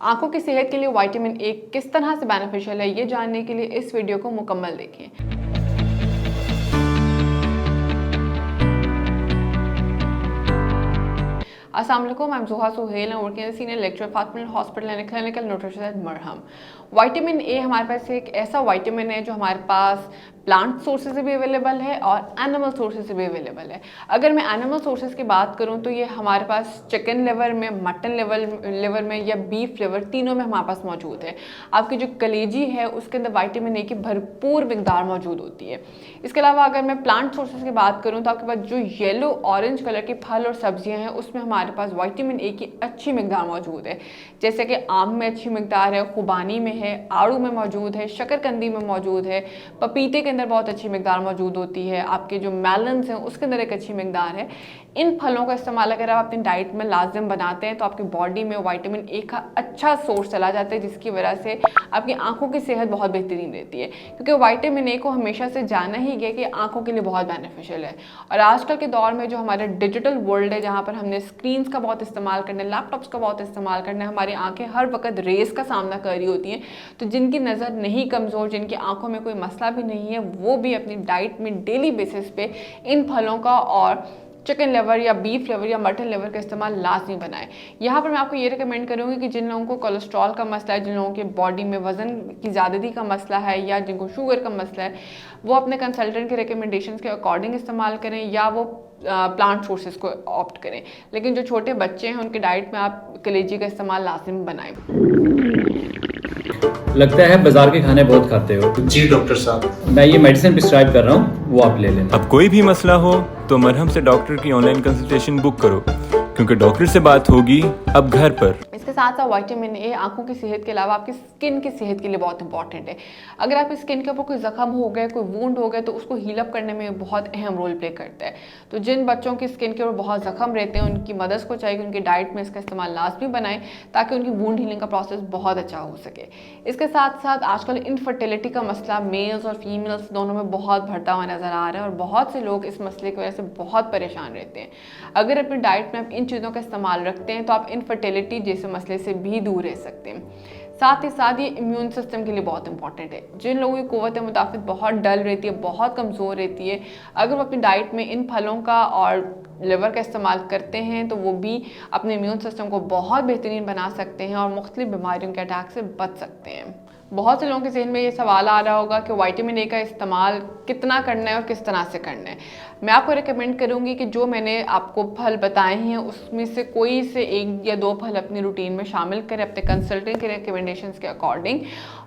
आंखों की सेहत के लिए विटामिन ए किस तरह से बेनिफिशियल है, ये जानने के लिए इस वीडियो को मुकम्मल देखें। अस्सलाम वालेकुम, मैं Zuha Suhail working senior lecturer Fatima hospital and clinical nutrition at Marham. Vitamin A हमारे पास एक ऐसा विटामिन है जो हमारे पास प्लांट सोर्सेज से भी अवेलेबल है और एनिमल सोर्सेज से भी अवेलेबल है। अगर मैं एनिमल सोर्सेज की बात करूं तो ये हमारे पास चिकन लिवर में, मटन लिवर में या बीफ लिवर, तीनों में हमारे पास मौजूद है। आपकी जो कलेजी है उसके अंदर विटामिन ए की भरपूर मिकदार मौजूद होती है। इसके अलावा अगर मैं प्लांट सोर्सेज की बात करूँ तो आपके पास जो येलो ऑरेंज कलर के फल और सब्जियाँ हैं उसमें हमारे पास विटामिन ए की अच्छी मिकदार मौजूद है। जैसे कि आम में अच्छी मिकदार है, खुबानी में है, आड़ू में मौजूद है, शकरकंदी में मौजूद है, पपीते के अंदर बहुत अच्छी मिकदार मौजूद होती है, आपके जो मेलन्स हैं उसके अंदर एक अच्छी मिकदार है। इन फलों का इस्तेमाल अगर आप अपनी डाइट में लाजिम बनाते हैं तो आपकी बॉडी में विटामिन ए का अच्छा सोर्स चला जाता है, जिसकी वजह से आपकी आंखों की सेहत बहुत बेहतरीन रहती है। क्योंकि विटामिन ए को हमेशा से जाना ही गया कि आंखों के लिए बहुत बेनिफिशियल है। और आजकल के दौर में जो हमारा डिजिटल वर्ल्ड है, जहाँ पर हमने स्क्रीन्स का बहुत इस्तेमाल करना है, लैपटॉप्स का बहुत इस्तेमाल करना है, हमारी आंखें हर वक्त रेस का सामना कर रही होती हैं। तो जिनकी नज़र नहीं कमज़ोर, जिनकी आंखों में कोई मसला भी नहीं है, वो भी अपनी डाइट में डेली बेसिस पे इन फलों का और चिकन लिवर या बीफ लिवर या मटन लिवर का इस्तेमाल लाजमी बनाएं। यहाँ पर मैं आपको ये रिकमेंड करूँगी कि जिन लोगों को कोलेस्ट्रॉल का मसला है, जिन लोगों के बॉडी में वज़न की ज़्यादती का मसला है या जिनको शुगर का मसला है, वो अपने कंसल्टेंट के रिकमेंडेशंस के अकॉर्डिंग इस्तेमाल करें या वो प्लांट सोर्सेज को ऑप्ट करें। लेकिन जो छोटे बच्चे हैं उनकी डाइट में आप कलेजी का इस्तेमाल लाजिम बनाएं। लगता है बाजार के खाने बहुत खाते हो। जी डॉक्टर साहब, मैं ये मेडिसिन प्रिस्क्राइब कर रहा हूँ, वो आप ले लेना। अब कोई भी मसला हो तो मरहम से डॉक्टर की ऑनलाइन कंसल्टेशन बुक करो, क्योंकि डॉक्टर से बात होगी अब घर पर। इसके साथ साथ विटामिन ए आंखों की सेहत के अलावा आपकी स्किन की सेहत के लिए बहुत इंपॉर्टेंट है। अगर आपकी स्किन के ऊपर कोई जख्म हो गया, कोई वूंड हो गया, तो उसको हील अप करने में बहुत अहम रोल प्ले करता है। तो जिन बच्चों की स्किन के ऊपर बहुत जख्म रहते हैं उनकी मदद को चाहिए कि उनकी डाइट में इसका इस्तेमाल लाजमी बनाएं ताकि उनकी वूंड हीलिंग का प्रोसेस बहुत अच्छा हो सके। इसके साथ साथ आजकल इनफर्टिलिटी का मसला मेल्स और फीमेल्स दोनों में बहुत बढ़ता हुआ नजर आ रहा है और बहुत से लोग इस मसले की वजह से बहुत परेशान रहते हैं। अगर अपनी डाइट में आप इन चीज़ों का इस्तेमाल रखते हैं तो आप इनफर्टिलिटी जैसे मसले से भी दूर रह सकते हैं। साथ ही साथ ये इम्यून सिस्टम के लिए बहुत इंपॉर्टेंट है। जिन लोगों की क़ुव्वत मुदाफ़ित बहुत डल रहती है, बहुत कमज़ोर रहती है, अगर वो अपनी डाइट में इन फलों का और लिवर का इस्तेमाल करते हैं तो वो भी अपने इम्यून सिस्टम को बहुत बेहतरीन बना सकते हैं और मुख्तलिफ बीमारियों के अटैक से बच सकते हैं। बहुत से लोगों के जहन में ये सवाल आ रहा होगा कि विटामिन ए का इस्तेमाल कितना करना है और किस तरह से करना है। मैं आपको रिकमेंड करूंगी कि जो मैंने आपको फल बताए हैं उसमें से कोई से 1 या 2 फल अपनी रूटीन में शामिल करें अपने कंसल्टेंट के रिकमेंडेशंस के अकॉर्डिंग,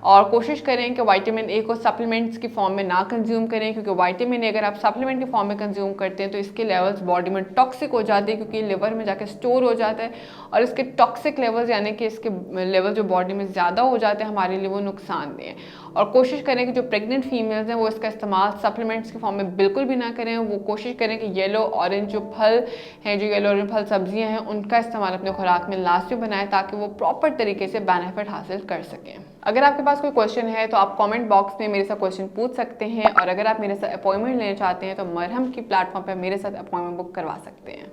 और कोशिश करें कि विटामिन ए को सप्लीमेंट्स की फॉर्म में ना कंज्यूम करें, क्योंकि विटामिन ए अगर आप सप्लीमेंट की फॉर्म में कंज्यूम करते हैं तो इसके लेवल्स बॉडी में टॉक्सिक हो जाते हैं, क्योंकि लिवर में जाकर स्टोर हो जाता है और इसके टॉक्सिक लेवल्स यानी कि इसके लेवल जो बॉडी में ज़्यादा हो जाते हैं हमारे लिए वो नुकसानदेह हैं। और कोशिश करें कि जो प्रेग्नेंट फीमेल्स हैं वो इसका इस्तेमाल सप्लीमेंट्स की फॉर्म में बिल्कुल भी ना करें। वो कोशिश करें कि येलो ऑरेंज जो फल हैं, जो येलो ऑरेंज फल सब्जियां हैं, उनका इस्तेमाल अपने खुराक में लाजमी बनाएं ताकि वो प्रॉपर तरीके से बेनिफिट हासिल कर सकें। अगर आपके पास कोई क्वेश्चन है तो आप कमेंट बॉक्स में मेरे साथ क्वेश्चन पूछ सकते हैं, और अगर आप मेरे साथ अपॉइंटमेंट लेना चाहते हैं तो मरहम की प्लेटफॉर्म पर मेरे साथ अपॉइंटमेंट बुक करवा सकते हैं।